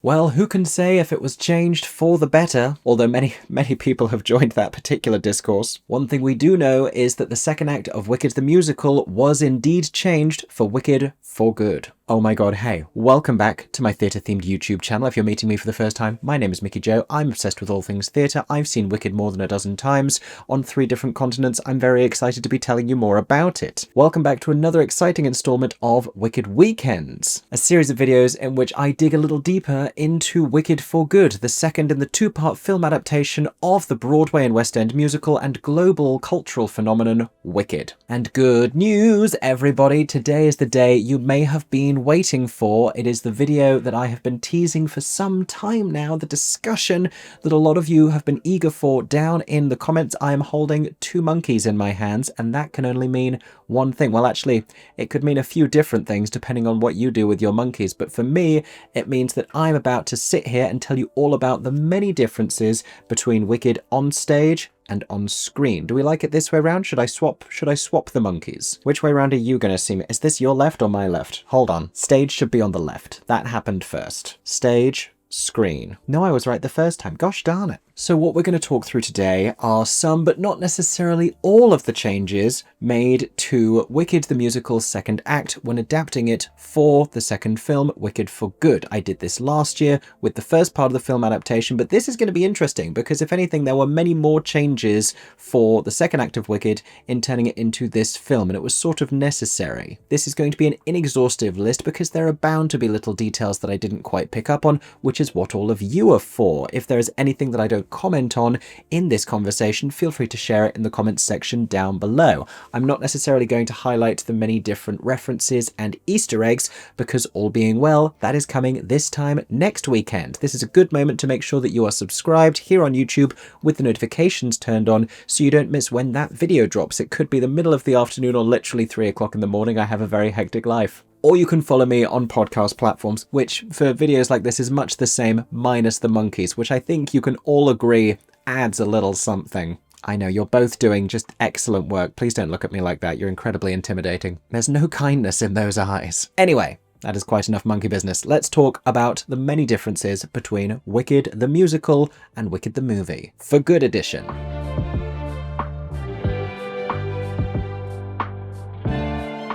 Well, who can say if it was changed for the better, although many people have joined that particular discourse. One thing we do know is that the second act of Wicked the Musical was indeed changed for Wicked for good. Oh my god, hey, welcome back to my theatre-themed YouTube channel. If you're meeting me for the first time, my name is Mickey Joe. I'm obsessed with all things theatre. I've seen Wicked more than a dozen times on 3 different continents. I'm very excited to be telling you more about it. Welcome back to another exciting installment of Wicked Weekends, a series of videos in which I dig a little deeper into Wicked for Good, the second in the 2-part film adaptation of the Broadway and West End musical and global cultural phenomenon Wicked. And good news, everybody, today is the day you may have been waiting for. It is the video that I have been teasing for some time now, the discussion that a lot of you have been eager for down in the comments. I am holding 2 monkeys in my hands, and that can only mean one thing. Well, actually, it could mean a few different things depending on what you do with your monkeys, but for me, it means that I'm about to sit here and tell you all about the many differences between Wicked on stage and on screen. Do we like it this way around? Should I swap the monkeys? Which way around are you going to see me? Is this your left or my left? Hold on. Stage should be on the left. That happened first. Stage, screen. No, I was right the first time. Gosh darn it. So what we're going to talk through today are some, but not necessarily all of the changes made to Wicked the Musical's second act when adapting it for the second film, Wicked for Good. I did this last year with the first part of the film adaptation, but this is going to be interesting because if anything, there were many more changes for the second act of Wicked in turning it into this film, and it was sort of necessary. This is going to be an inexhaustive list because there are bound to be little details that I didn't quite pick up on, which is what all of you are for. If there is anything that I don't comment on in this conversation, feel free to share it in the comments section down below. I'm not necessarily going to highlight the many different references and Easter eggs because all being well, that is coming this time next weekend. This is a good moment to make sure that you are subscribed here on YouTube with the notifications turned on so you don't miss when that video drops. It could be the middle of the afternoon or literally 3 o'clock in the morning. I have a very hectic life. Or you can follow me on podcast platforms, which for videos like this is much the same minus the monkeys, which I think you can all agree adds a little something. I know you're both doing just excellent work. Please don't look at me like that. You're incredibly intimidating. There's no kindness in those eyes. Anyway, that is quite enough monkey business. Let's talk about the many differences between Wicked the Musical and Wicked the Movie. For Good edition.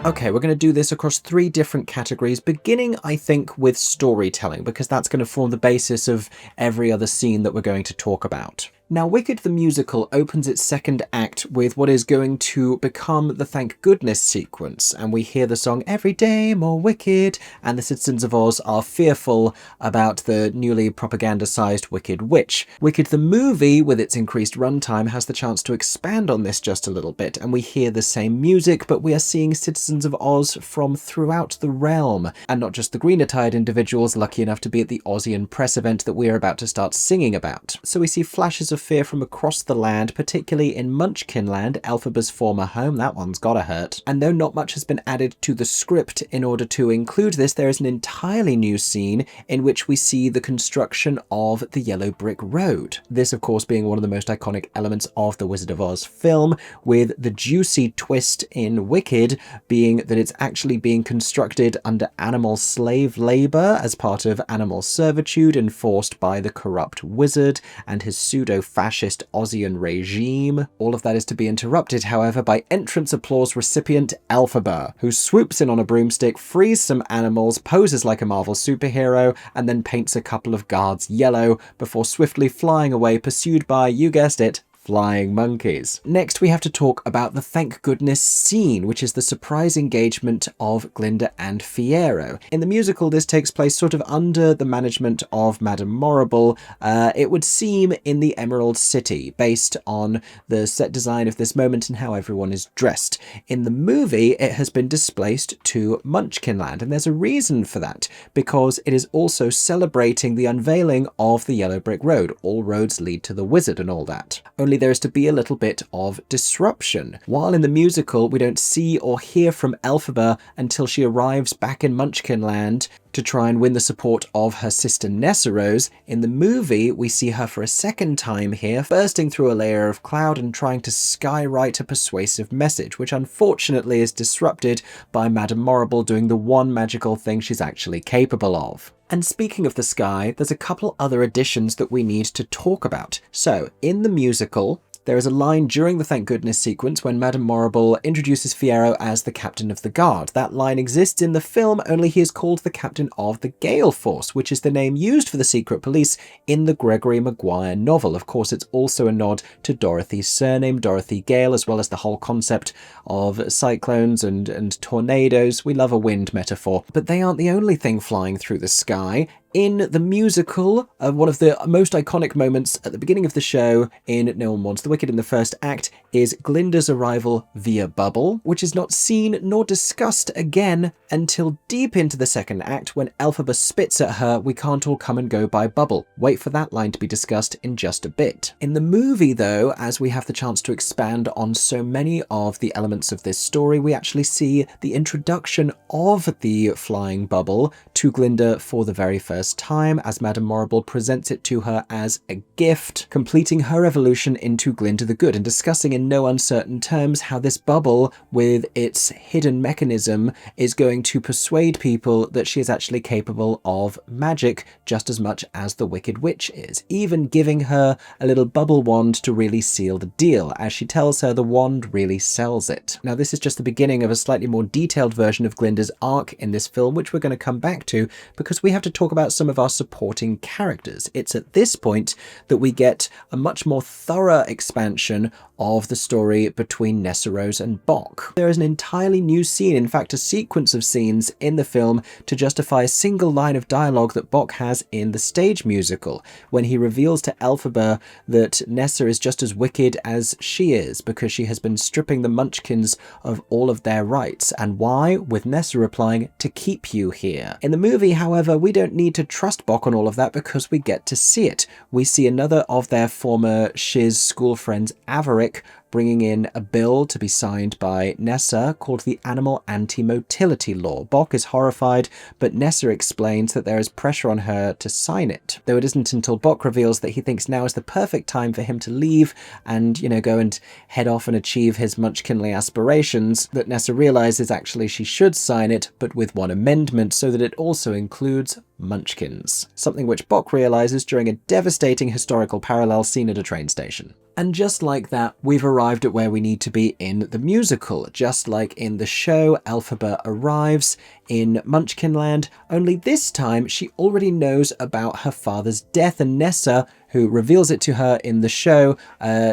Okay, we're going to do this across 3 different categories, beginning, I think, with storytelling, because that's going to form the basis of every other scene that we're going to talk about. Now, Wicked the Musical opens its second act with what is going to become the Thank Goodness sequence, and we hear the song Every Day More Wicked, and the citizens of Oz are fearful about the newly propaganda-sized Wicked Witch. Wicked the movie, with its increased runtime, has the chance to expand on this just a little bit, and we hear the same music, but we are seeing citizens of Oz from throughout the realm, and not just the green-attired individuals lucky enough to be at the Ozian press event that we are about to start singing about. So we see flashes of fear from across the land, particularly in Munchkinland, Elphaba's former home. That one's gotta hurt. And though not much has been added to the script in order to include this, there is an entirely new scene in which we see the construction of the Yellow Brick Road. This, of course, being one of the most iconic elements of the Wizard of Oz film, with the juicy twist in Wicked being that it's actually being constructed under animal slave labor as part of animal servitude enforced by the corrupt wizard and his pseudo-fascist Ozian regime. All of that is to be interrupted, however, by entrance applause recipient Elphaba, who swoops in on a broomstick, frees some animals, poses like a Marvel superhero, and then paints a couple of guards yellow before swiftly flying away, pursued by, you guessed it, flying monkeys. Next, we have to talk about the Thank Goodness scene, which is the surprise engagement of Glinda and Fiyero. In the musical, this takes place sort of under the management of Madame Morrible, it would seem in the Emerald City, based on the set design of this moment and how everyone is dressed. In the movie, it has been displaced to Munchkinland, and there's a reason for that, because it is also celebrating the unveiling of the Yellow Brick Road. All roads lead to the wizard and all that. Only there is to be a little bit of disruption. While in the musical, we don't see or hear from Elphaba until she arrives back in Munchkinland to try and win the support of her sister Nessarose. In the movie, we see her for a second time here, bursting through a layer of cloud and trying to skywrite a persuasive message, which unfortunately is disrupted by Madame Morrible doing the one magical thing she's actually capable of. And speaking of the sky, there's a couple other additions that we need to talk about. So, in the musical, there is a line during the Thank Goodness sequence when Madame Morrible introduces Fiyero as the captain of the guard. That line exists in the film, only he is called the captain of the Gale Force, which is the name used for the secret police in the Gregory Maguire novel. Of course, it's also a nod to Dorothy's surname, Dorothy Gale, as well as the whole concept of cyclones and tornadoes. We love a wind metaphor. But they aren't the only thing flying through the sky. In the musical, one of the most iconic moments at the beginning of the show in No One Wants the Wicked in the first act is Glinda's arrival via bubble, which is not seen nor discussed again until deep into the second act when Elphaba spits at her, "We can't all come and go by bubble." Wait for that line to be discussed in just a bit. In the movie, though, as we have the chance to expand on so many of the elements of this story, we actually see the introduction of the flying bubble to Glinda for the very first time as Madame Morrible presents it to her as a gift, completing her evolution into Glinda the Good, and discussing in no uncertain terms how this bubble, with its hidden mechanism, is going to persuade people that she is actually capable of magic just as much as the Wicked Witch is, even giving her a little bubble wand to really seal the deal. As she tells her, the wand really sells it. Now, this is just the beginning of a slightly more detailed version of Glinda's arc in this film, which we're going to come back to because we have to talk about some of our supporting characters. It's at this point that we get a much more thorough expansion of the story between Nessarose and Bock. There is an entirely new scene, in fact a sequence of scenes in the film to justify a single line of dialogue that Bock has in the stage musical, when he reveals to Elphaba that Nessa is just as wicked as she is because she has been stripping the Munchkins of all of their rights. And why? With Nessa replying, "To keep you here." In the movie, however, we don't need to trust Bock on all of that because we get to see it. We see another of their former Shiz school friends, Averick, bringing in a bill to be signed by Nessa called the Animal Anti-Motility Law. Bock is horrified, but Nessa explains that there is pressure on her to sign it. Though it isn't until Bock reveals that he thinks now is the perfect time for him to leave and, go and head off and achieve his Munchkinly aspirations, that Nessa realizes actually she should sign it, but with one amendment, so that it also includes Munchkins. Something which Bock realizes during a devastating historical parallel scene at a train station. And just like that, we've arrived at where we need to be in the musical. Just like in the show, Elphaba arrives in Munchkinland, only this time she already knows about her father's death, and Nessa, who reveals it to her in the show,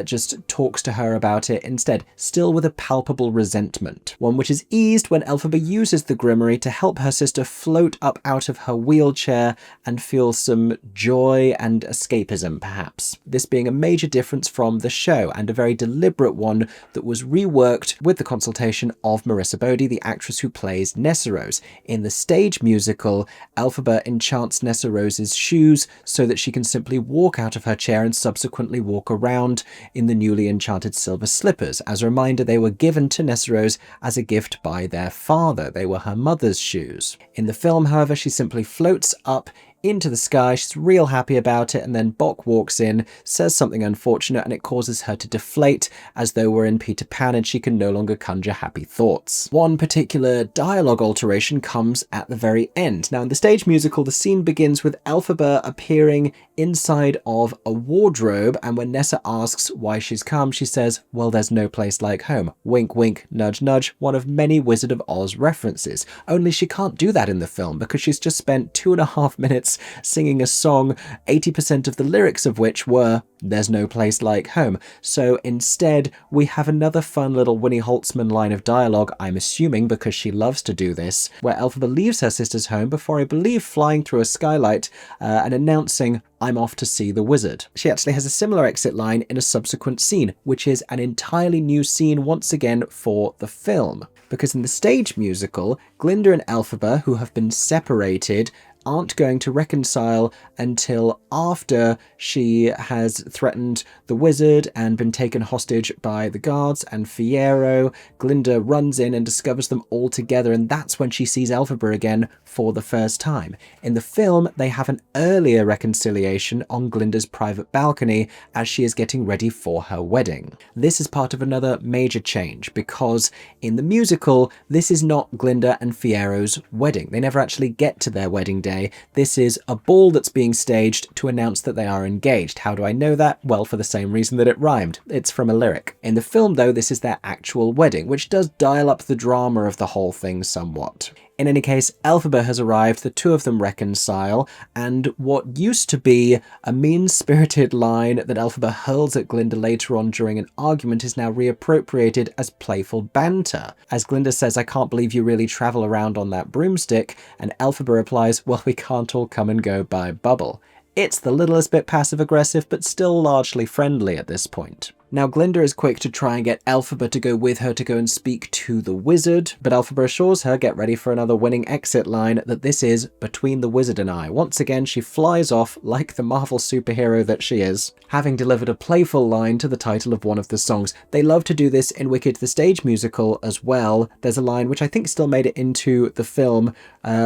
just talks to her about it instead, still with a palpable resentment. One which is eased when Elphaba uses the Grimoire to help her sister float up out of her wheelchair and feel some joy and escapism, perhaps. This being a major difference from the show, and a very deliberate one that was reworked with the consultation of Marissa Bode, the actress who plays Nessarose. In the stage musical, Elphaba enchants Nessarose's shoes so that she can simply walk out of her chair and subsequently walk around in the newly enchanted silver slippers. As a reminder, they were given to Nessarose as a gift by their father. They were her mother's shoes. In the film, however, she simply floats up into the sky. She's real happy about it, and then Bock walks in, says something unfortunate, and it causes her to deflate as though we're in Peter Pan and she can no longer conjure happy thoughts. One particular dialogue alteration comes at the very end. Now, in the stage musical, the scene begins with Elphaba appearing inside of a wardrobe, and when Nessa asks why she's come, she says, "Well, there's no place like home." Wink, wink, nudge, nudge, one of many Wizard of Oz references. Only she can't do that in the film because she's just spent 2.5 minutes singing a song, 80% of the lyrics of which were "There's no place like home." So instead, we have another fun little Winnie Holtzman line of dialogue, I'm assuming because she loves to do this, where Elphaba leaves her sister's home before, I believe, flying through a skylight and announcing, "I'm off to see the wizard." She actually has a similar exit line in a subsequent scene, which is an entirely new scene once again for the film. Because in the stage musical, Glinda and Elphaba, who have been separated, aren't going to reconcile until after she has threatened the wizard and been taken hostage by the guards and Fiyero. Glinda runs in and discovers them all together, and that's when she sees Elphaba again for the first time. In the film, they have an earlier reconciliation on Glinda's private balcony as she is getting ready for her wedding. This is part of another major change, because in the musical, this is not Glinda and Fiyero's wedding. They never actually get to their wedding day day. This is a ball that's being staged to announce that they are engaged. How do I know that? Well, for the same reason that it rhymed. It's from a lyric. In the film, though, this is their actual wedding, which does dial up the drama of the whole thing somewhat. In any case, Elphaba has arrived, the two of them reconcile, and what used to be a mean-spirited line that Elphaba hurls at Glinda later on during an argument is now reappropriated as playful banter. As Glinda says, "I can't believe you really travel around on that broomstick," and Elphaba replies, "Well, we can't all come and go by bubble." It's the littlest bit passive-aggressive, but still largely friendly at this point. Now, Glinda is quick to try and get Elphaba to go with her to go and speak to the wizard, but Elphaba assures her, get ready for another winning exit line, that this is between the wizard and I. Once again, she flies off like the Marvel superhero that she is, having delivered a playful line to the title of one of the songs. They love to do this in Wicked the Stage Musical as well. There's a line which I think still made it into the film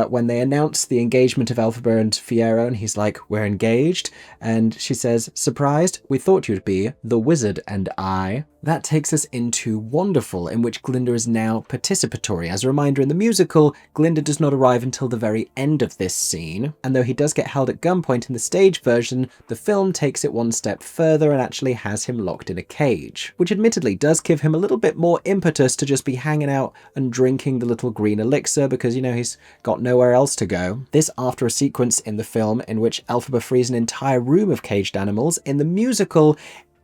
when they announce the engagement of Elphaba and Fiyero, and he's like, "We're engaged," and she says, "Surprised? We thought you'd be the wizard and I." That takes us into Wonderful, in which Glinda is now participatory. As a reminder, in the musical, Glinda does not arrive until the very end of this scene, and though he does get held at gunpoint in the stage version, the film takes it one step further and actually has him locked in a cage, which admittedly does give him a little bit more impetus to just be hanging out and drinking the little green elixir because, you know, he's got nowhere else to go. This after a sequence in the film in which Elphaba frees an entire room of caged animals. In the musical,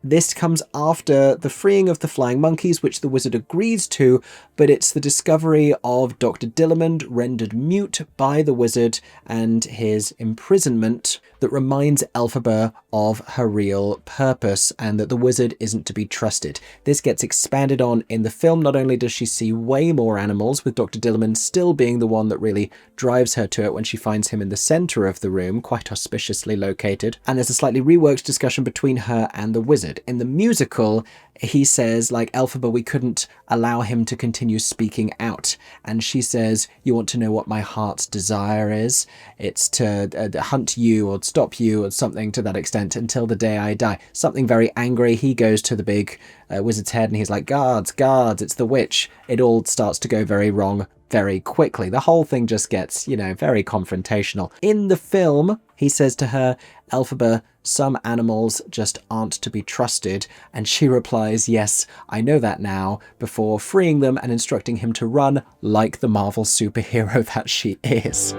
this comes after the freeing of the flying monkeys, which the wizard agrees to, but it's the discovery of Dr. Dillamond rendered mute by the wizard and his imprisonment that reminds Elphaba of her real purpose and that the wizard isn't to be trusted. This gets expanded on in the film. Not only does she see way more animals, with Dr. Dillamond still being the one that really drives her to it when she finds him in the center of the room, quite auspiciously located, and there's a slightly reworked discussion between her and the wizard. In the musical, he says, like, "Elphaba, we couldn't allow him to continue speaking out." And she says, "You want to know what my heart's desire is? It's to hunt you or stop you," or something to that extent, "until the day I die." Something very angry. He goes to the big wizard's head and he's like, "Guards, guards, it's the witch." It all starts to go very wrong very quickly. The whole thing just gets, you know, very confrontational. In the film, he says to her, "Elphaba, some animals just aren't to be trusted," and she replies, "Yes, I know that now," before freeing them and instructing him to run like the Marvel superhero that she is.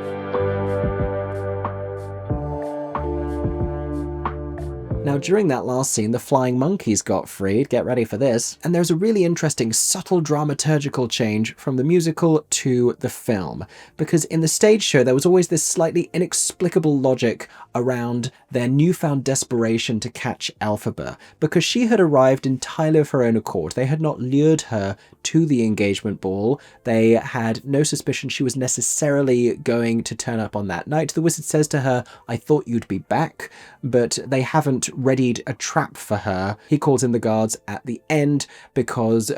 Now, during that last scene, the flying monkeys got freed. Get ready for this. And there's a really interesting, subtle dramaturgical change from the musical to the film. Because in the stage show, there was always this slightly inexplicable logic around their newfound desperation to catch Elphaba. Because she had arrived entirely of her own accord. They had not lured her to the engagement ball. They had no suspicion she was necessarily going to turn up on that night. The wizard says to her, "I thought you'd be back," but they haven't readied a trap for her. He calls in the guards at the end because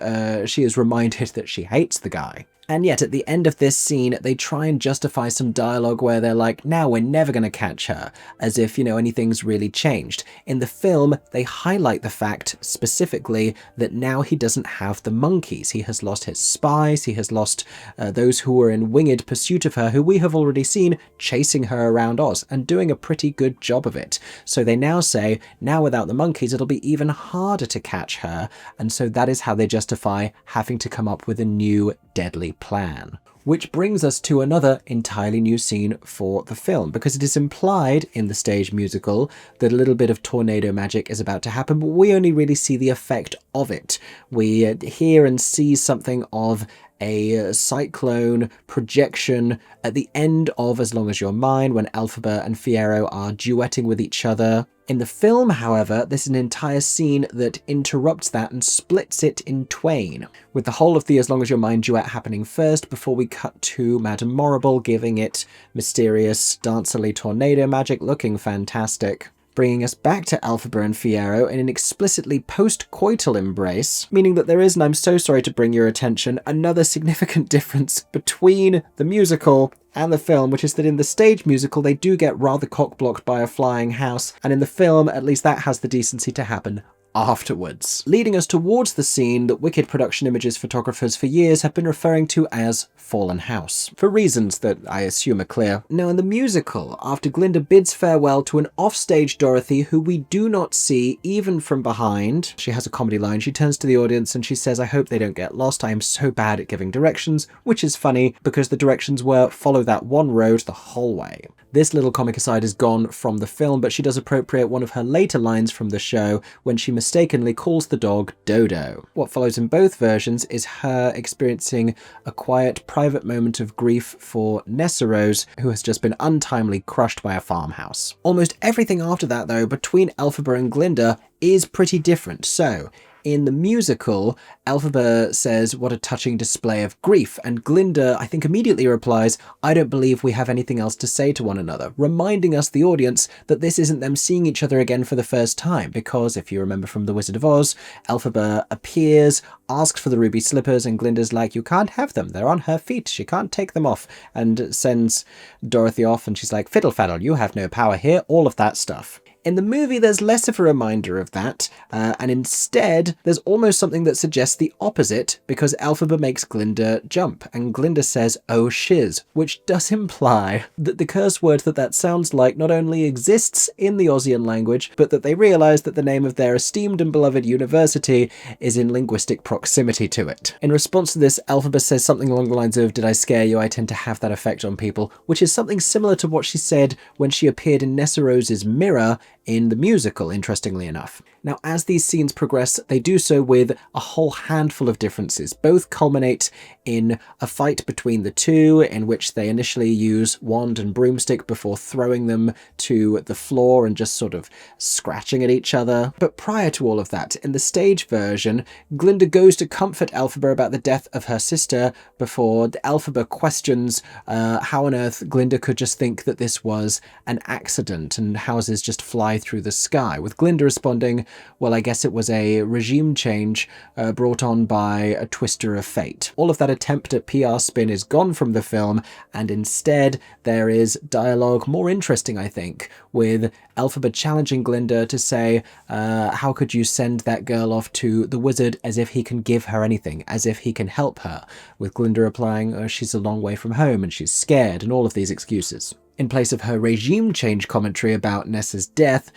she is reminded that she hates the guy. And yet at the end of this scene, they try and justify some dialogue where they're like, "Now we're never going to catch her," as if, you know, anything's really changed. In the film, they highlight the fact specifically that now he doesn't have the monkeys. He has lost his spies, he has lost those who were in winged pursuit of her, who we have already seen chasing her around Oz and doing a pretty good job of it. So they now say, now without the monkeys, it'll be even harder to catch her. And so that is how they justify having to come up with a new deadly plan. Which brings us to another entirely new scene for the film, because it is implied in the stage musical that a little bit of tornado magic is about to happen, but we only really see the effect of it. We hear and see something of a cyclone projection at the end of As Long As You're Mine, when Elphaba and Fiyero are duetting with each other. In the film, however, there's an entire scene that interrupts that and splits it in twain, with the whole of the As Long As You're Mine duet happening first before we cut to Madame Morrible giving it mysterious, dancerly tornado magic, looking fantastic, bringing us back to Elphaba and Fiyero in an explicitly post-coital embrace, meaning that there is, and I'm so sorry to bring your attention, another significant difference between the musical and the film, which is that in the stage musical they do get rather cock-blocked by a flying house, and in the film at least that has the decency to happen afterwards, leading us towards the scene that Wicked Production Images photographers for years have been referring to as Fallen House, for reasons that I assume are clear. Now, in the musical, after Glinda bids farewell to an offstage Dorothy who we do not see even from behind, she has a comedy line. She turns to the audience and she says, "I hope they don't get lost. I am so bad at giving directions," which is funny because the directions were follow that one road the whole way. This little comic aside is gone from the film, but she does appropriate one of her later lines from the show when she mistakenly calls the dog Dodo. What follows in both versions is her experiencing a quiet, private moment of grief for Nessarose, who has just been untimely crushed by a farmhouse. Almost everything after that, though, between Elphaba and Glinda is pretty different. So, in the musical, Elphaba says, "What a touching display of grief," and Glinda, I think, immediately replies, "I don't believe we have anything else to say to one another," reminding us, the audience, that this isn't them seeing each other again for the first time, because if you remember from The Wizard of Oz, Elphaba appears, asks for the ruby slippers, and Glinda's like, "You can't have them, they're on her feet, she can't take them off," and sends Dorothy off, and she's like, "Fiddle faddle, you have no power here," all of that stuff. In the movie, there's less of a reminder of that, and instead, there's almost something that suggests the opposite, because Elphaba makes Glinda jump, and Glinda says, "Oh shiz," which does imply that the curse word that sounds like not only exists in the Ozian language, but that they realise that the name of their esteemed and beloved university is in linguistic proximity to it. In response to this, Elphaba says something along the lines of, "Did I scare you? I tend to have that effect on people," which is something similar to what she said when she appeared in Nessarose's mirror in the musical, interestingly enough. Now, as these scenes progress, they do so with a whole handful of differences. Both culminate in a fight between the two, in which they initially use wand and broomstick before throwing them to the floor and just sort of scratching at each other. But prior to all of that, in the stage version, Glinda goes to comfort Elphaba about the death of her sister before Elphaba questions how on earth Glinda could just think that this was an accident and houses just fly through the sky, with Glinda responding, "Well, I guess it was a regime change brought on by a twister of fate." All of that attempt at PR spin is gone from the film, and instead there is dialogue more interesting, I think, with Elphaba challenging Glinda to say, how could you send that girl off to the wizard as if he can give her anything, as if he can help her, with Glinda replying, "Oh, she's a long way from home and she's scared," and all of these excuses. In place of her regime change commentary about Nessa's death,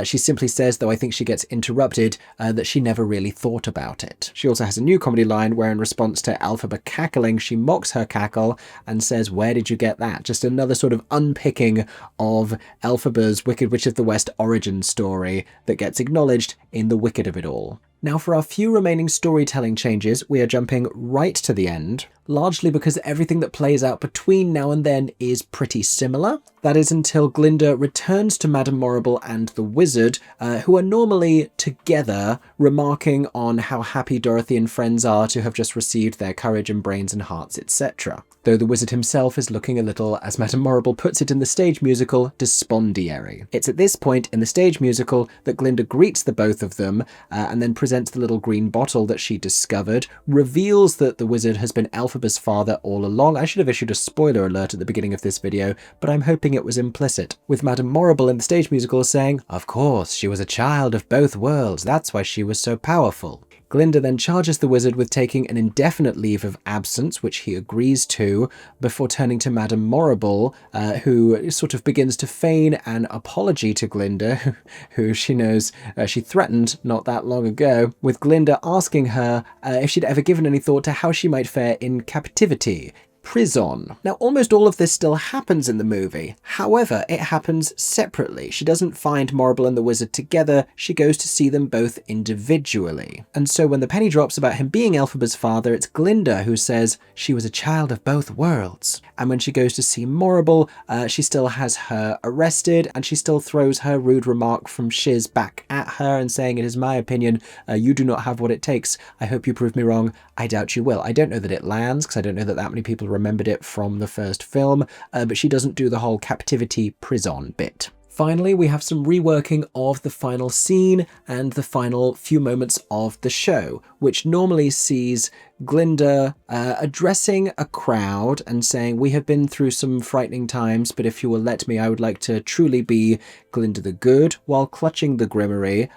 she simply says, though I think she gets interrupted, that she never really thought about it. She also has a new comedy line where, in response to Elphaba cackling, she mocks her cackle and says, "Where did you get that?" Just another sort of unpicking of Elphaba's Wicked Witch of the West origin story that gets acknowledged in the Wicked of it all. Now, for our few remaining storytelling changes, we are jumping right to the end, largely because everything that plays out between now and then is pretty similar. That is until Glinda returns to Madame Morrible and the wizard, who are normally together, remarking on how happy Dorothy and friends are to have just received their courage and brains and hearts, etc. Though the wizard himself is looking a little, as Madame Morrible puts it in the stage musical, despondiary. It's at this point in the stage musical that Glinda greets the both of them, and then presents the little green bottle that she discovered, reveals that the wizard has been Elphaba's father all along. I should have issued a spoiler alert at the beginning of this video, but I'm hoping it was implicit, with Madame Morrible in the stage musical saying, "Of course, she was a child of both worlds, that's why she was so powerful." Glinda then charges the wizard with taking an indefinite leave of absence, which he agrees to, before turning to Madame Morrible, who sort of begins to feign an apology to Glinda, who she knows she threatened not that long ago, with Glinda asking her if she'd ever given any thought to how she might fare in captivity. Prison. Now, almost all of this still happens in the movie. However, it happens separately. She doesn't find Morrible and the wizard together, she goes to see them both individually. And so when the penny drops about him being Elphaba's father, it's Glinda who says she was a child of both worlds. And when she goes to see Morrible, she still has her arrested, and she still throws her rude remark from Shiz back at her and saying, "It is my opinion, you do not have what it takes. I hope you prove me wrong. I doubt you will." I don't know that it lands, because I don't know that many people remembered it from the first film, but she doesn't do the whole captivity prison bit. Finally, we have some reworking of the final scene and the final few moments of the show, which normally sees Glinda addressing a crowd and saying, "We have been through some frightening times, but if you will let me, I would like to truly be Glinda the Good," while clutching the Grimmery.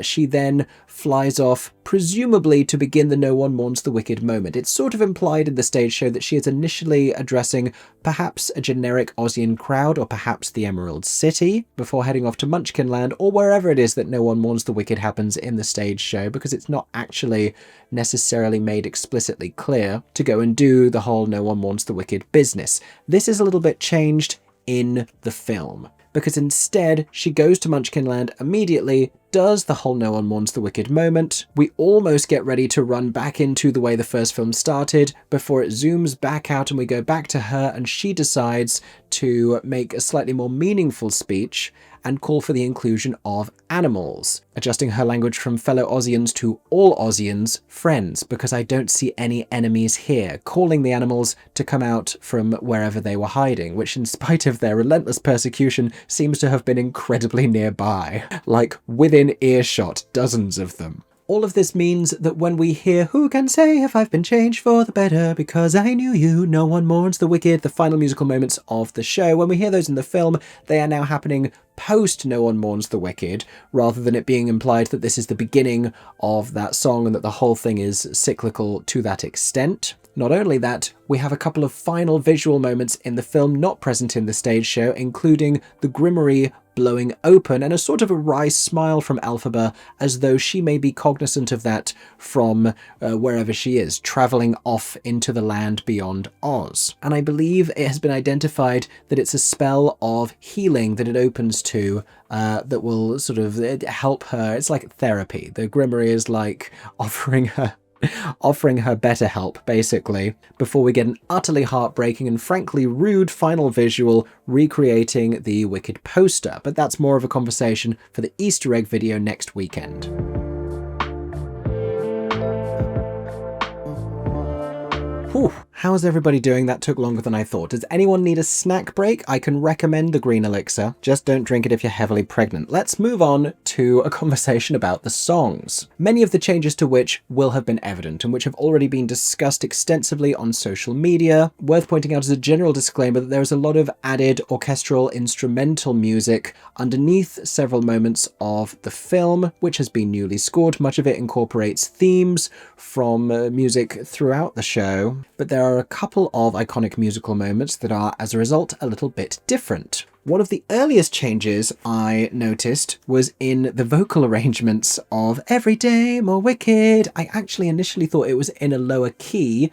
She then flies off, presumably to begin the No One Mourns the Wicked moment. It's sort of implied in the stage show that she is initially addressing perhaps a generic Ozian crowd, or perhaps the Emerald City, before heading off to Munchkinland, or wherever it is that No One Mourns the Wicked happens in the stage show, because it's not actually necessarily made explicitly clear to go and do the whole No One Mourns the Wicked business. This is a little bit changed in the film, because instead she goes to Munchkinland immediately, does the whole No One Mourns the Wicked moment. We almost get ready to run back into the way the first film started before it zooms back out and we go back to her, and she decides to make a slightly more meaningful speech and call for the inclusion of animals, adjusting her language from fellow Ozians to all Ozians friends, because I don't see any enemies here, calling the animals to come out from wherever they were hiding, which in spite of their relentless persecution seems to have been incredibly nearby, like within earshot, dozens of them. All of this means that when we hear "Who can say if I've been changed for the better, because I knew you, no one mourns the wicked," the final musical moments of the show, when we hear those in the film, they are now happening post No One Mourns the Wicked, rather than it being implied that this is the beginning of that song and that the whole thing is cyclical to that extent. Not only that, we have a couple of final visual moments in the film not present in the stage show, including the Grimmery blowing open and a sort of a wry smile from Elphaba, as though she may be cognizant of that from wherever she is, travelling off into the land beyond Oz. And I believe it has been identified that it's a spell of healing that it opens to that will sort of help her. It's like therapy. The Grimmery is like offering her better help, basically, before we get an utterly heartbreaking and frankly rude final visual recreating the Wicked poster. But that's more of a conversation for the Easter egg video next weekend. Whew, how's everybody doing? That took longer than I thought. Does anyone need a snack break? I can recommend the green elixir. Just don't drink it if you're heavily pregnant. Let's move on to a conversation about the songs, many of the changes to which will have been evident and which have already been discussed extensively on social media. Worth pointing out as a general disclaimer that there is a lot of added orchestral instrumental music underneath several moments of the film, which has been newly scored. Much of it incorporates themes from music throughout the show, but there are a couple of iconic musical moments that are, as a result, a little bit different. One of the earliest changes I noticed was in the vocal arrangements of "Every Day More Wicked." I actually initially thought it was in a lower key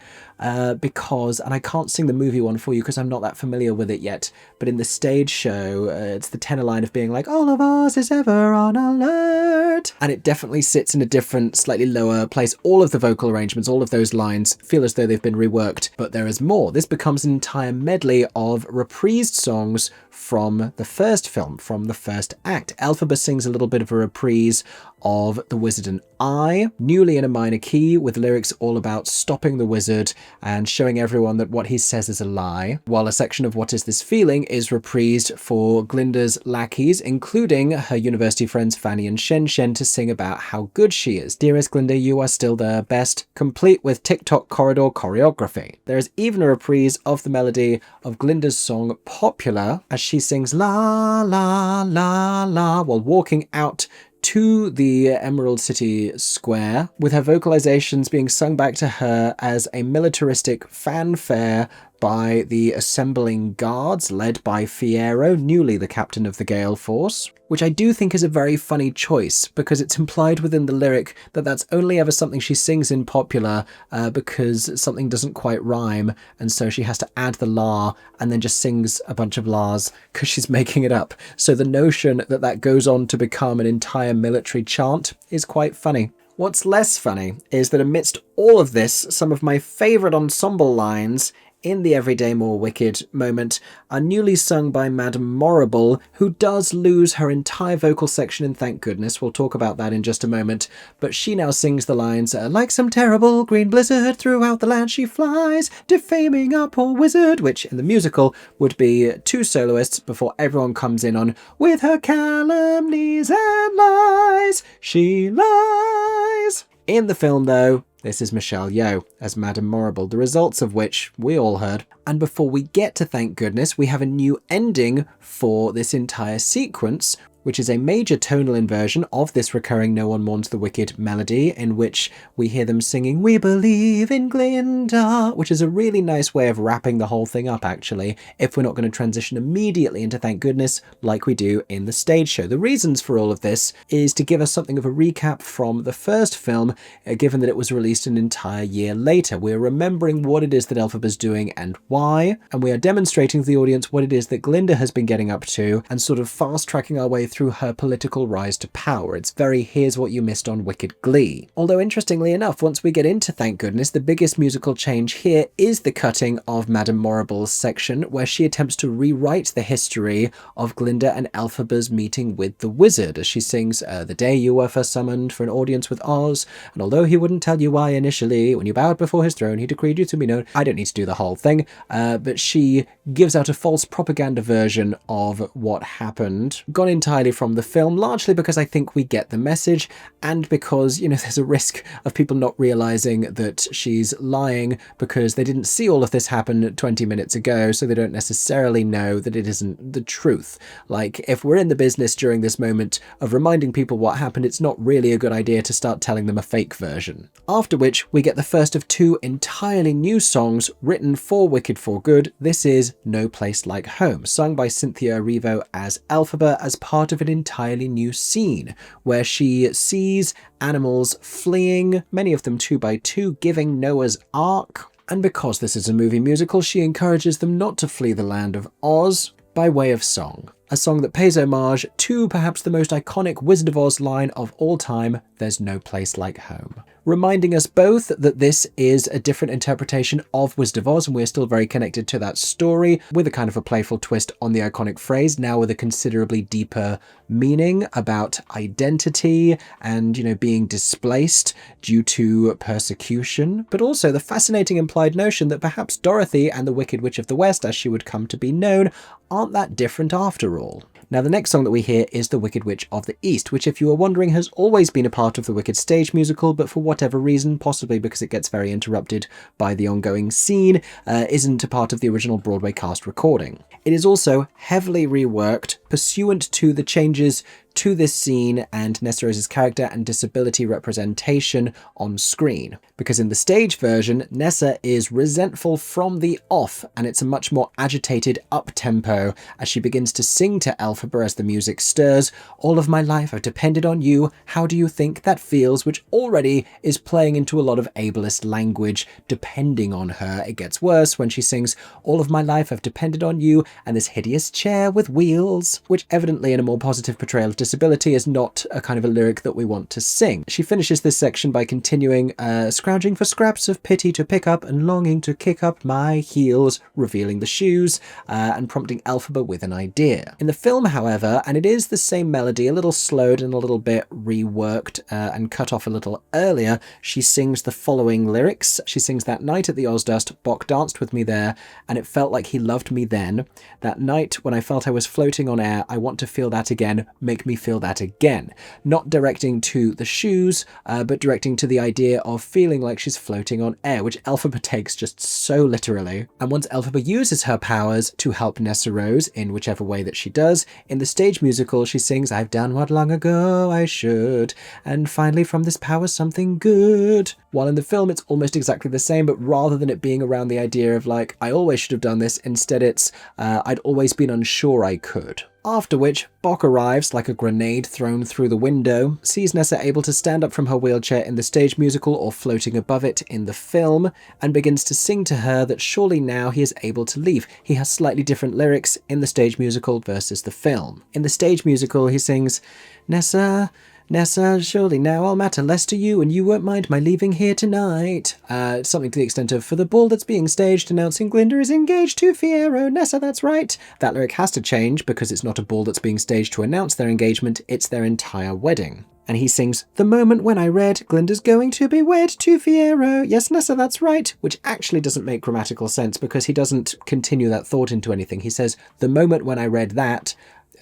because, and I can't sing the movie one for you because I'm not that familiar with it yet, but in the stage show, it's the tenor line of being like, "All of us is ever on alert." And it definitely sits in a different, slightly lower place. All of the vocal arrangements, all of those lines feel as though they've been reworked, but there is more. This becomes an entire medley of reprised songs from the first film, from the first act. Elphaba sings a little bit of a reprise of The Wizard and I, newly in a minor key, with lyrics all about stopping the wizard and showing everyone that what he says is a lie, while a section of What Is This Feeling is reprised for Glinda's lackeys, including her university friends Fanny and Shen Shen, to sing about how good she is. "Dearest Glinda, you are still the best," complete with TikTok corridor choreography. There is even a reprise of the melody of Glinda's song Popular, as she sings "la la la la" while walking out to the Emerald City Square, with her vocalizations being sung back to her as a militaristic fanfare by the assembling guards led by Fiyero, newly the captain of the Gale Force, which I do think is a very funny choice, because it's implied within the lyric that that's only ever something she sings in Popular because something doesn't quite rhyme, and so she has to add the la and then just sings a bunch of las because she's making it up. So the notion that that goes on to become an entire military chant is quite funny. What's less funny is that amidst all of this, some of my favourite ensemble lines in the Every Day More Wicked moment are newly sung by Madame Morrible, who does lose her entire vocal section in Thank Goodness. We'll talk about that in just a moment, but she now sings the lines, "Like some terrible green blizzard, throughout the land she flies, defaming our poor wizard," which in the musical would be two soloists before everyone comes in on "With her calumnies and lies, she lies." In the film, though, this is Michelle Yeoh as Madame Morrible, the results of which we all heard. And before we get to Thank Goodness, we have a new ending for this entire sequence, which is a major tonal inversion of this recurring No One Mourns the Wicked melody, in which we hear them singing "We Believe in Glinda," which is a really nice way of wrapping the whole thing up, actually, if we're not going to transition immediately into Thank Goodness like we do in the stage show. The reasons for all of this is to give us something of a recap from the first film, given that it was released an entire year later. We're remembering what it is that Elphaba's doing and why, and we are demonstrating to the audience what it is that Glinda has been getting up to, and sort of fast-tracking our way through her political rise to power. It's very here's what you missed on Wicked Glee. Although interestingly enough, once we get into Thank Goodness, the biggest musical change here is the cutting of Madame Morrible's section, where she attempts to rewrite the history of Glinda and Elphaba's meeting with the wizard, as she sings "The day you were first summoned for an audience with Oz, and although he wouldn't tell you why initially, when you bowed before his throne, he decreed you to be known." I don't need to do the whole thing, but she gives out a false propaganda version of what happened, gone entirely from the film, largely because I think we get the message, and because, you know, there's a risk of people not realizing that she's lying because they didn't see all of this happen 20 minutes ago, so they don't necessarily know that it isn't the truth. Like, if we're in the business during this moment of reminding people what happened, it's not really a good idea to start telling them a fake version. After which, we get the first of two entirely new songs written for Wicked for Good. This is No Place Like Home, sung by Cynthia Erivo as Elphaba, as part of an entirely new scene where she sees animals fleeing, many of them 2 by 2, giving Noah's Ark. And because this is a movie musical, she encourages them not to flee the land of Oz by way of song. A song that pays homage to perhaps the most iconic Wizard of Oz line of all time, "There's no place like home." Reminding us both that this is a different interpretation of Wizard of Oz, and we're still very connected to that story, with a kind of a playful twist on the iconic phrase, now with a considerably deeper meaning about identity and, you know, being displaced due to persecution, but also the fascinating implied notion that perhaps Dorothy and the Wicked Witch of the West, as she would come to be known, aren't that different after all. Now, the next song that we hear is The Wicked Witch of the East, which, if you were wondering, has always been a part of the Wicked stage musical, but for whatever reason, possibly because it gets very interrupted by the ongoing scene, isn't a part of the original Broadway cast recording. It is also heavily reworked pursuant to the changes to this scene and Nessa Rose's character and disability representation on screen. Because in the stage version, Nessa is resentful from the off, and it's a much more agitated up-tempo as she begins to sing to Elphaba as the music stirs. "All of my life I've depended on you, how do you think that feels?" which already is playing into a lot of ableist language depending on her. It gets worse when she sings "All of my life I've depended on you and this hideous chair with wheels," which evidently in a more positive portrayal of disability is not a kind of a lyric that we want to sing. She finishes this section by continuing, "Scrounging for scraps of pity to pick up and longing to kick up my heels," revealing the shoes and prompting Elphaba with an idea. In the film, however, and it is the same melody, a little slowed and a little bit reworked and cut off a little earlier, she sings the following lyrics. She sings, "That night at the Ozdust, Bok danced with me there, and it felt like he loved me then. That night when I felt I was floating on air, I want to feel that again, make me feel that again." Not directing to the shoes, but directing to the idea of feeling like she's floating on air, which Elphaba takes just so literally. And once Elphaba uses her powers to help Nessa Rose in whichever way that she does, in the stage musical she sings, "I've done what long ago I should, and finally from this power something good." While in the film it's almost exactly the same, but rather than it being around the idea of like, I always should have done this, instead it's, I'd always been unsure I could. After which, Bok arrives like a grenade thrown through the window, sees Nessa able to stand up from her wheelchair in the stage musical or floating above it in the film, and begins to sing to her that surely now he is able to leave. He has slightly different lyrics in the stage musical versus the film. In the stage musical he sings, "Nessa, Nessa, surely now I'll matter less to you and you won't mind my leaving here tonight." Something to the extent of, "For the ball that's being staged announcing Glinda is engaged to Fiyero, Nessa, that's right." That lyric has to change because it's not a ball that's being staged to announce their engagement, it's their entire wedding. And he sings, "The moment when I read Glinda's going to be wed to Fiyero, yes, Nessa, that's right," which actually doesn't make grammatical sense because he doesn't continue that thought into anything. He says, "The moment when I read that,"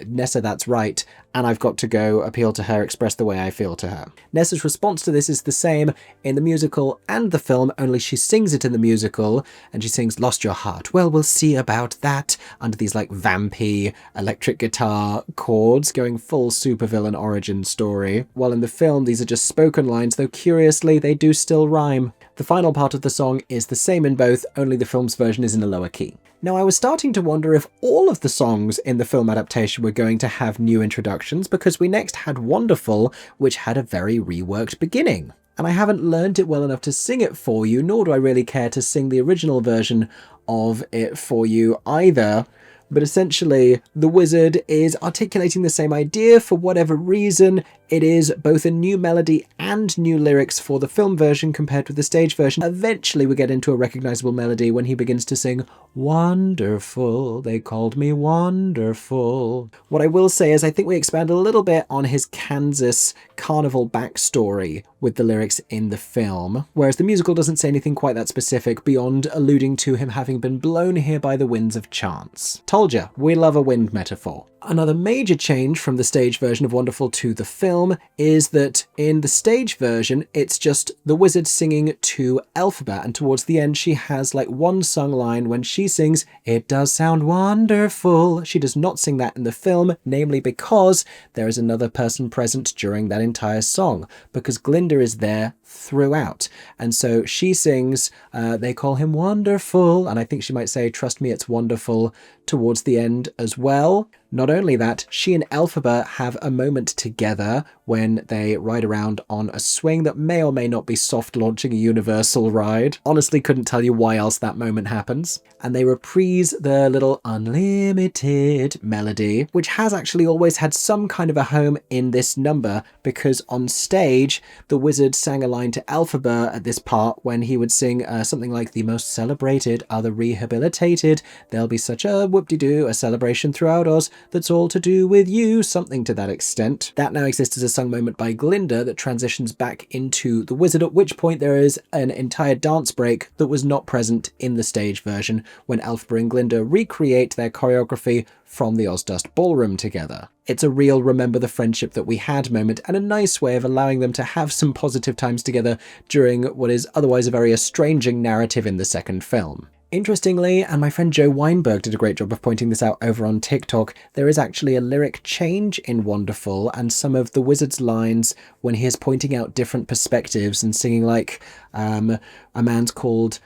Nessa, that's right, and I've got to go appeal to her, express the way I feel to her. Nessa's response to this is the same in the musical and the film, only she sings it in the musical, and she sings "Lost Your Heart." Well, we'll see about that, under these like vampy electric guitar chords, going full supervillain origin story. While in the film, these are just spoken lines, though curiously, they do still rhyme. The final part of the song is the same in both, only the film's version is in a lower key. Now, I was starting to wonder if all of the songs in the film adaptation were going to have new introductions, because we next had Wonderful, which had a very reworked beginning. And I haven't learned it well enough to sing it for you, nor do I really care to sing the original version of it for you either. But essentially, the wizard is articulating the same idea for whatever reason. It is both a new melody and new lyrics for the film version compared with the stage version. Eventually we get into a recognizable melody when he begins to sing, "Wonderful, they called me wonderful." What I will say is I think we expand a little bit on his Kansas carnival backstory with the lyrics in the film, whereas the musical doesn't say anything quite that specific beyond alluding to him having been blown here by the winds of chance. Told ya, we love a wind metaphor. Another major change from the stage version of Wonderful to the film is that in the stage version, it's just the wizard singing to Elphaba, and towards the end she has like one sung line when she sings, "It does sound wonderful." She does not sing that in the film, namely because there is another person present during that entire song, because Glinda is there throughout. And so she sings, "They call him wonderful," and I think she might say, "Trust me, it's wonderful," towards the end as well. Not only that, she and Elphaba have a moment together when they ride around on a swing that may or may not be soft launching a Universal ride. Honestly, couldn't tell you why else that moment happens. And they reprise the little unlimited melody, which has actually always had some kind of a home in this number, because on stage, the wizard sang a line to Elphaba at this part when he would sing something like, "The most celebrated are the rehabilitated. There'll be such a whoop-de-doo, a celebration throughout Oz. That's all to do with you," something to that extent. That now exists as a sung moment by Glinda that transitions back into the wizard, at which point there is an entire dance break that was not present in the stage version when Elphaba and Glinda recreate their choreography from the Ozdust Ballroom together. It's a real remember the friendship that we had moment, and a nice way of allowing them to have some positive times together during what is otherwise a very estranging narrative in the second film. Interestingly, and my friend Joe Weinberg did a great job of pointing this out over on TikTok, there is actually a lyric change in Wonderful, and some of the wizard's lines when he is pointing out different perspectives and singing like, a man's called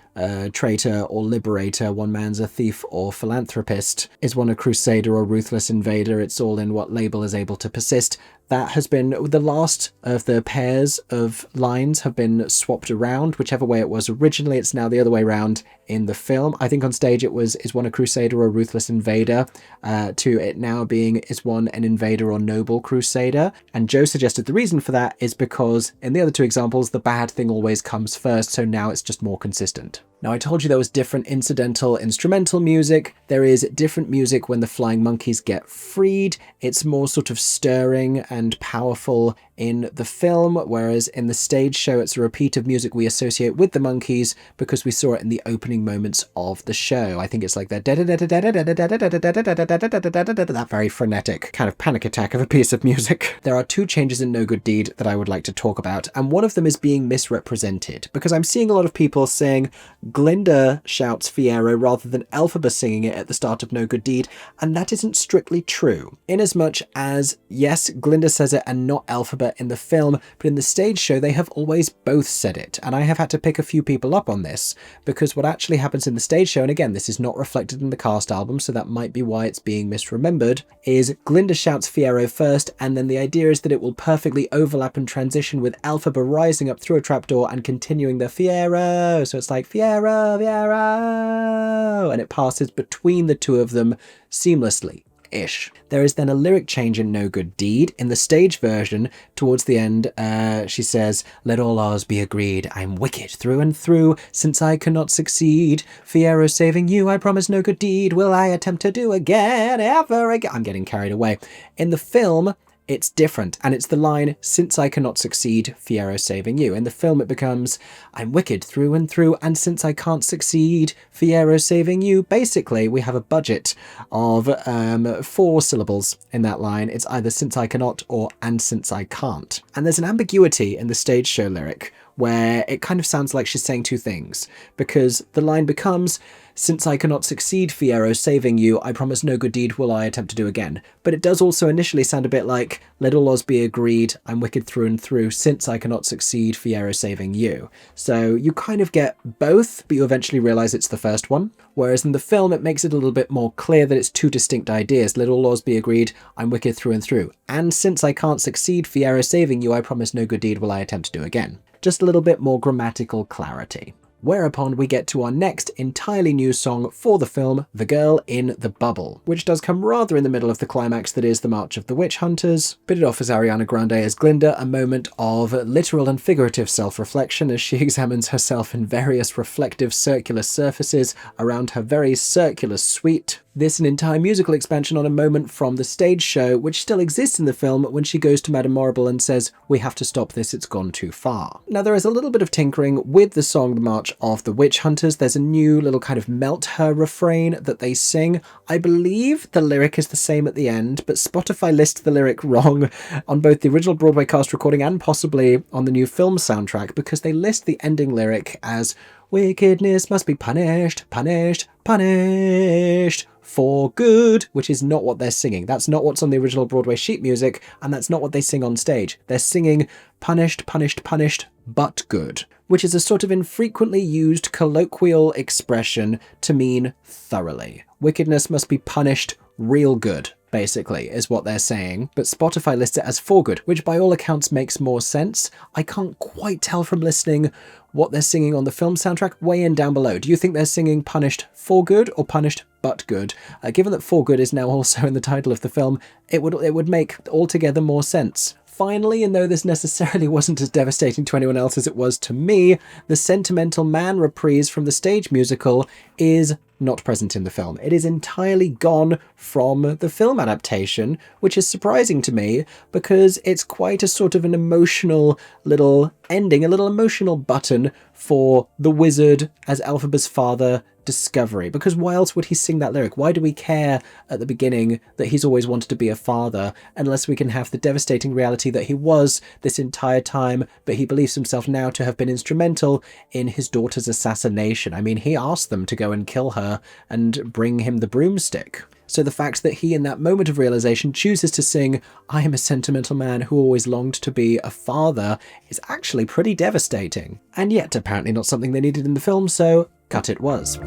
traitor or liberator, one man's a thief or philanthropist, is one a crusader or ruthless invader, it's all in what label is able to persist. That has been the last of the pairs of lines have been swapped around, whichever way it was originally. It's now the other way around in the film. I think on stage it was, "Is one a crusader or a ruthless invader?" To it now being, "Is one an invader or noble crusader?" And Joe suggested the reason for that is because in the other two examples, the bad thing always comes first, so now it's just more consistent. Now, I told you there was different incidental instrumental music. There is different music when the flying monkeys get freed. It's more sort of stirring and powerful in the film, whereas in the stage show, it's a repeat of music we associate with the monkeys because we saw it in the opening moments of the show. I think it's like that very frenetic kind of panic attack of a piece of music. There are two changes in No Good Deed that I would like to talk about, and one of them is being misrepresented, because I'm seeing a lot of people saying Glinda shouts Fiyero rather than Elphaba singing it at the start of No Good Deed, and that isn't strictly true. Inasmuch as, yes, Glinda says it and not Elphaba in the film, but in the stage show they have always both said it, and I have had to pick a few people up on this, because what actually happens in the stage show, and again this is not reflected in the cast album, so that might be why it's being misremembered, is Glinda shouts Fiyero first, and then the idea is that it will perfectly overlap and transition with Elphaba rising up through a trapdoor and continuing the Fiyero, so it's like Fiyero, Fiyero, and it passes between the two of them seamlessly. Ish. There is then a lyric change in No Good Deed. In the stage version, towards the end, she says, "Let all ours be agreed. I'm wicked through and through, since I cannot succeed. Fiyero saving you, I promise no good deed will I attempt to do again, ever again." I'm getting carried away. In the film, it's different, and it's the line, "Since I cannot succeed, Fiyero saving you." In the film it becomes, "I'm wicked through and through, and since I can't succeed, Fiyero saving you." Basically, we have a budget of 4 syllables in that line. It's either "since I cannot" or "and since I can't." And there's an ambiguity in the stage show lyric where it kind of sounds like she's saying 2 things, because the line becomes, "Since I cannot succeed, Fiyero saving you, I promise no good deed will I attempt to do again." But it does also initially sound a bit like, "Let all laws be agreed, I'm wicked through and through, since I cannot succeed, Fiyero saving you." So you kind of get both, but you eventually realise it's the first one. Whereas in the film, it makes it a little bit more clear that it's 2 distinct ideas. "Let all laws be agreed, I'm wicked through and through. And since I can't succeed, Fiyero saving you, I promise no good deed will I attempt to do again." Just a little bit more grammatical clarity. Whereupon we get to our next entirely new song for the film, "The Girl in the Bubble," which does come rather in the middle of the climax that is the March of the Witch Hunters, but it offers Ariana Grande as Glinda a moment of literal and figurative self-reflection as she examines herself in various reflective circular surfaces around her very circular suite. This an entire musical expansion on a moment from the stage show, which still exists in the film, when she goes to Madame Morrible and says, "We have to stop this, it's gone too far." Now there is a little bit of tinkering with the song The March of the Witch Hunters. There's a new little kind of melt her refrain that they sing. I believe the lyric is the same at the end, but Spotify lists the lyric wrong on both the original Broadway cast recording and possibly on the new film soundtrack, because they list the ending lyric as, "Wickedness must be punished, punished, punished for good," which is not what they're singing. That's not what's on the original Broadway sheet music, and that's not what they sing on stage. They're singing "punished, punished, punished, but good," which is a sort of infrequently used colloquial expression to mean thoroughly. Wickedness must be punished real good, basically, is what they're saying, but Spotify lists it as "for good," which by all accounts makes more sense. I can't quite tell from listening what they're singing on the film soundtrack. Weigh in down below. Do you think they're singing "punished for good" or "punished but good"? Given that "for good" is now also in the title of the film, it would make altogether more sense. Finally, and though this necessarily wasn't as devastating to anyone else as it was to me, the Sentimental Man reprise from the stage musical is not present in the film. It is entirely gone from the film adaptation, which is surprising to me because it's quite a sort of an emotional little ending, a little emotional button for the wizard as Elphaba's father discovery. Because why else would he sing that lyric? Why do we care at the beginning that he's always wanted to be a father, unless we can have the devastating reality that he was this entire time, but he believes himself now to have been instrumental in his daughter's assassination? I mean, he asked them to go and kill her and bring him the broomstick. So the fact that he, in that moment of realization, chooses to sing "I am a sentimental man who always longed to be a father" is actually pretty devastating. And yet, apparently not something they needed in the film, so cut it was.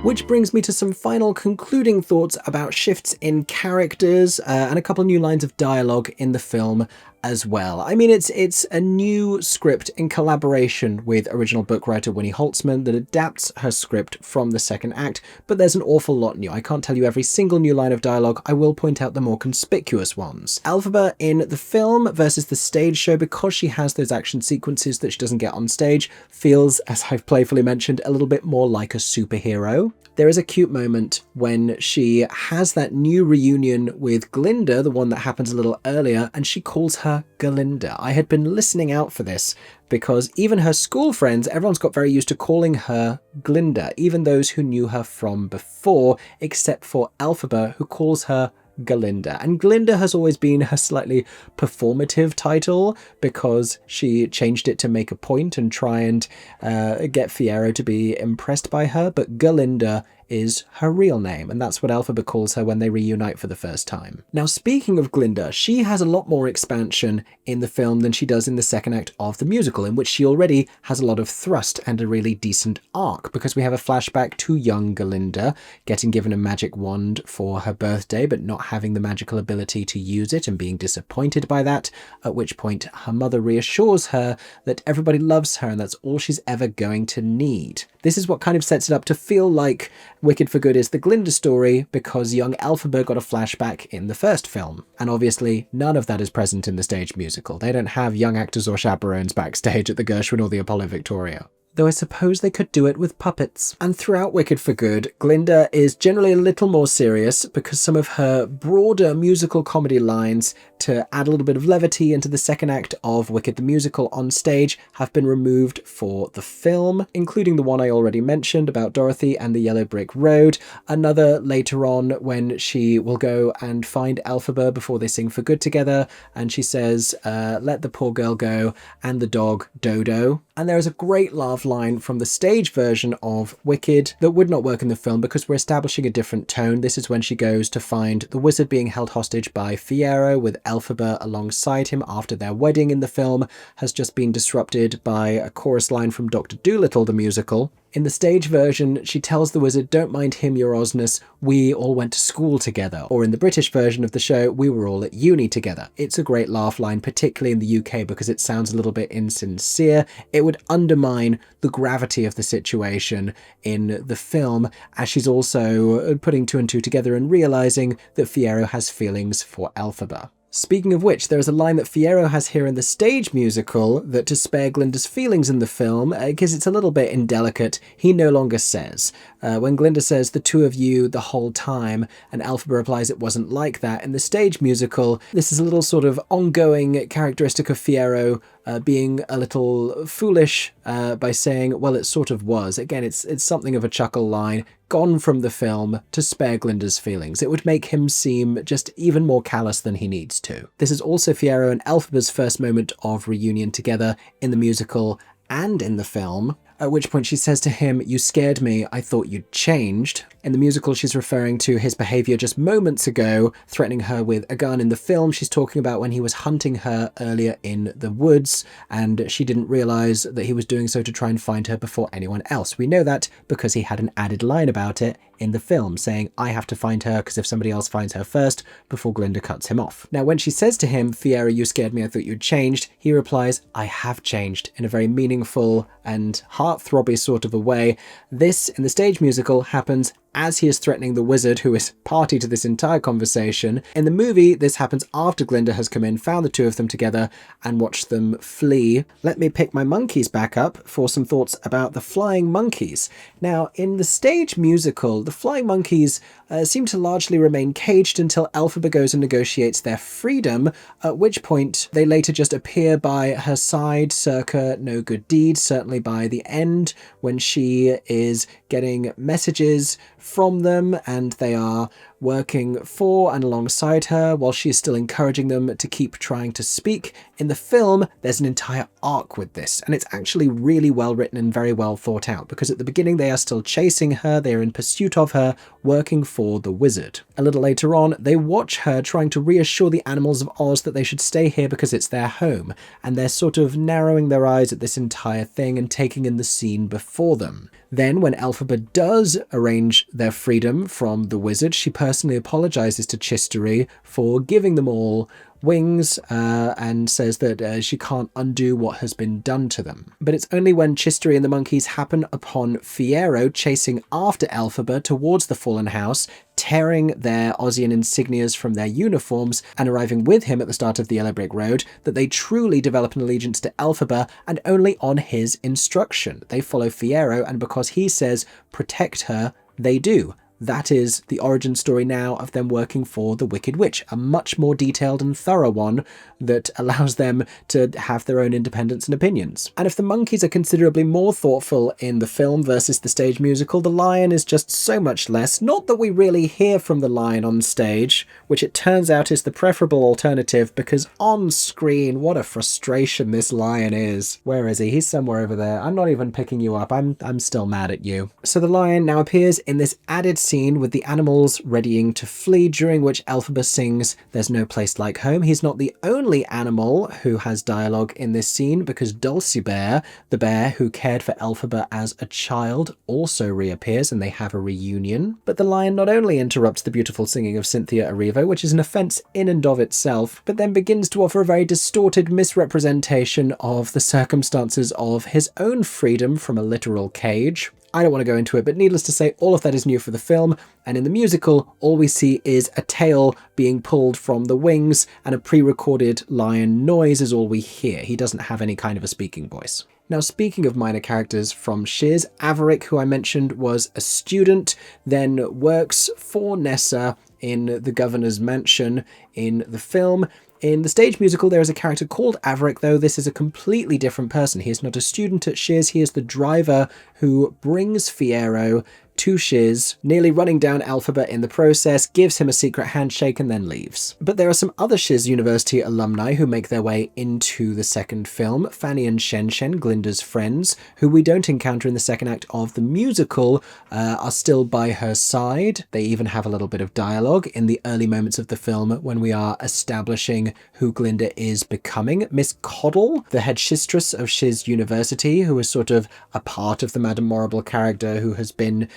Which brings me to some final concluding thoughts about shifts in characters and a couple new lines of dialogue in the film as well. I mean, it's a new script in collaboration with original book writer Winnie Holtzman that adapts her script from the second act, but there's an awful lot new. I can't tell you every single new line of dialogue. I will point out the more conspicuous ones. Elphaba in the film versus the stage show, because she has those action sequences that she doesn't get on stage, feels, as I've playfully mentioned, a little bit more like a superhero. There is a cute moment when she has that new reunion with Glinda, the one that happens a little earlier, and she calls her Glinda. I had been listening out for this because even her school friends, everyone's got very used to calling her Glinda, even those who knew her from before, except for Elphaba, who calls her Glinda. And Glinda has always been her slightly performative title because she changed it to make a point and try and get Fiyero to be impressed by her, but Glinda is her real name, and that's what Elphaba calls her when they reunite for the first time. Now, speaking of Glinda, she has a lot more expansion in the film than she does in the second act of the musical, in which she already has a lot of thrust and a really decent arc, because we have a flashback to young Glinda getting given a magic wand for her birthday, but not having the magical ability to use it and being disappointed by that, at which point her mother reassures her that everybody loves her and that's all she's ever going to need. This is what kind of sets it up to feel like Wicked for Good is the Glinda story, because young Elphaba got a flashback in the first film. And obviously, none of that is present in the stage musical. They don't have young actors or chaperones backstage at the Gershwin or the Apollo Victoria. though I suppose they could do it with puppets. And throughout Wicked for Good, Glinda is generally a little more serious because some of her broader musical comedy lines to add a little bit of levity into the second act of Wicked the Musical on stage have been removed for the film, including the one I already mentioned about Dorothy and the Yellow Brick Road, another later on when she will go and find Elphaba before they sing For Good together, and she says, let the poor girl go, and the dog Dodo. And there is a great laugh line from the stage version of Wicked that would not work in the film because we're establishing a different tone. This is when she goes to find the wizard being held hostage by Fiyero, with Elphaba alongside him after their wedding in the film has just been disrupted by a chorus line from Dr. Dolittle the musical. In the stage version, she tells the wizard, don't mind him, your Osness, we all went to school together. Or in the British version of the show, we were all at uni together. It's a great laugh line, particularly in the UK, because it sounds a little bit insincere. It would undermine the gravity of the situation in the film, as she's also putting two and two together and realising that Fiyero has feelings for Elphaba. Speaking of which, there is a line that Fiyero has here in the stage musical that, to spare Glinda's feelings in the film, because it's a little bit indelicate, he no longer says. When Glinda says, the two of you the whole time, and Elphaba replies it wasn't like that, in the stage musical, this is a little sort of ongoing characteristic of Fiyero being a little foolish by saying, well, it sort of was. Again, it's something of a chuckle line, gone from the film to spare Glinda's feelings. It would make him seem just even more callous than he needs to. This is also Fiyero and Elphaba's first moment of reunion together in the musical and in the film, at which point she says to him, you scared me, I thought you'd changed. In the musical, she's referring to his behaviour just moments ago, threatening her with a gun. In the film, she's talking about when he was hunting her earlier in the woods, and she didn't realise that he was doing so to try and find her before anyone else. We know that because he had an added line about it in the film, saying, I have to find her because if somebody else finds her first, before Glinda cuts him off. Now, when she says to him, Fiyero, you scared me, I thought you'd changed, he replies, I have changed, in a very meaningful and heart-throbby sort of a way. This, in the stage musical, happens as he is threatening the wizard, who is party to this entire conversation. In the movie, this happens after Glinda has come in, found the two of them together, and watched them flee. Let me pick my monkeys back up for some thoughts about the flying monkeys. Now, in the stage musical, the flying monkeys seem to largely remain caged until Elphaba goes and negotiates their freedom, at which point they later just appear by her side, circa no good deed, certainly by the end, when she is getting messages from them and they are working for and alongside her while she is still encouraging them to keep trying to speak. In the film, there's an entire arc with this, and it's actually really well written and very well thought out, because at the beginning they are still chasing her, they are in pursuit of her, working for the wizard. A little later on, they watch her trying to reassure the animals of Oz that they should stay here because it's their home, and they're sort of narrowing their eyes at this entire thing and taking in the scene before them. Then, when Elphaba does arrange their freedom from the wizard, she personally apologizes to Chistery for giving them all wings and says that she can't undo what has been done to them. But it's only when Chistery and the monkeys happen upon Fiyero chasing after Elphaba towards the fallen house, tearing their Ozian insignias from their uniforms and arriving with him at the start of the Yellow Brick Road, that they truly develop an allegiance to Elphaba, and only on his instruction. They follow Fiyero, and because he says protect her, they do. That is the origin story now of them working for the Wicked Witch, a much more detailed and thorough one that allows them to have their own independence and opinions. And if the monkeys are considerably more thoughtful in the film versus the stage musical, the lion is just so much less. Not that we really hear from the lion on stage, which it turns out is the preferable alternative, because on screen, what a frustration this lion is. Where is he? He's somewhere over there. I'm not even picking you up. I'm still mad at you. So the lion now appears in this added scene with the animals readying to flee, during which Elphaba sings There's No Place Like Home. He's not the only animal who has dialogue in this scene, because Dulcibert, the bear who cared for Elphaba as a child, also reappears and they have a reunion. But the lion not only interrupts the beautiful singing of Cynthia Erivo, which is an offence in and of itself, but then begins to offer a very distorted misrepresentation of the circumstances of his own freedom from a literal cage. I don't want to go into it, but needless to say, all of that is new for the film, and in the musical, all we see is a tail being pulled from the wings, and a pre-recorded lion noise is all we hear. He doesn't have any kind of a speaking voice. Now, speaking of minor characters from Shiz, Averick, who I mentioned, was a student, then works for Nessa in the governor's mansion in the film. In the stage musical, there is a character called Averick, though this is a completely different person. He is not a student at Shiz, he is the driver who brings Fiyero to Shiz, nearly running down Elphaba in the process, gives him a secret handshake and then leaves. But there are some other Shiz University alumni who make their way into the second film. Fanny and Shen Shen, Glinda's friends, who we don't encounter in the second act of the musical, are still by her side. They even have a little bit of dialogue in the early moments of the film when we are establishing who Glinda is becoming. Miss Coddle, the head shistress of Shiz University, who is sort of a part of the Madame Morrible character who has been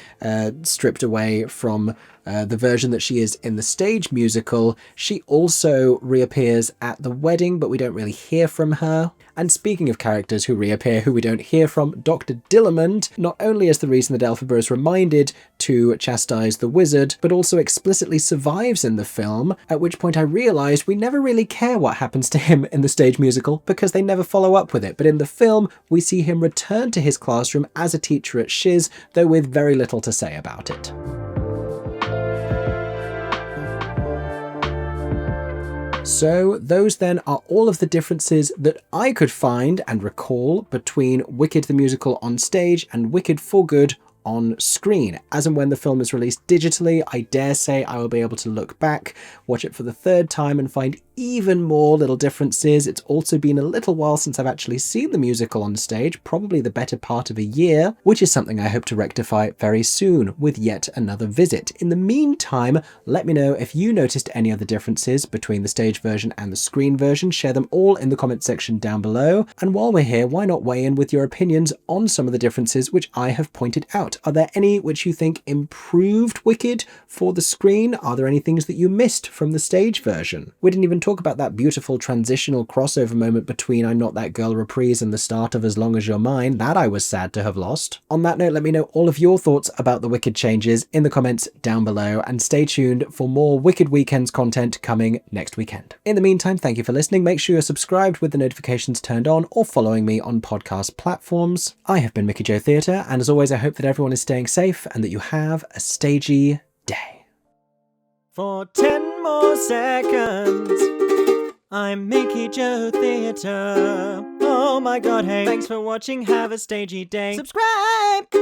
stripped away from the version that she is in the stage musical. She also reappears at the wedding, but we don't really hear from her. And speaking of characters who reappear who we don't hear from, Dr. Dillamond not only is the reason that Elphaba is reminded to chastise the wizard, but also explicitly survives in the film, at which point I realised we never really care what happens to him in the stage musical because they never follow up with it. But in the film, we see him return to his classroom as a teacher at Shiz, though with very little to say about it. So those then are all of the differences that I could find and recall between Wicked the Musical on stage and Wicked for Good on screen. As and when the film is released digitally, I dare say I will be able to look back, watch it for the third time and find even more little differences. It's also been a little while since I've actually seen the musical on stage, probably the better part of a year, which is something I hope to rectify very soon with yet another visit. In the meantime, let me know if you noticed any other differences between the stage version and the screen version. Share them all in the comment section down below. And while we're here, why not weigh in with your opinions on some of the differences which I have pointed out? Are there any which you think improved Wicked for the screen? Are there any things that you missed from the stage version? We didn't even talk about that beautiful transitional crossover moment between I'm Not That Girl reprise and the start of As Long As You're Mine. That I was sad to have lost. On that note, let me know all of your thoughts about the Wicked changes in the comments down below, and stay tuned for more Wicked Weekends content coming next weekend. In the meantime, thank you for listening. Make sure you're subscribed with the notifications turned on or following me on podcast platforms. I have been Mickey Joe Theatre, and as always, I hope that everyone is staying safe and that you have a stagey day. For 10 more seconds, I'm Mickey Joe Theatre. Oh my god, hey, thanks for watching, have a stagey day. Subscribe!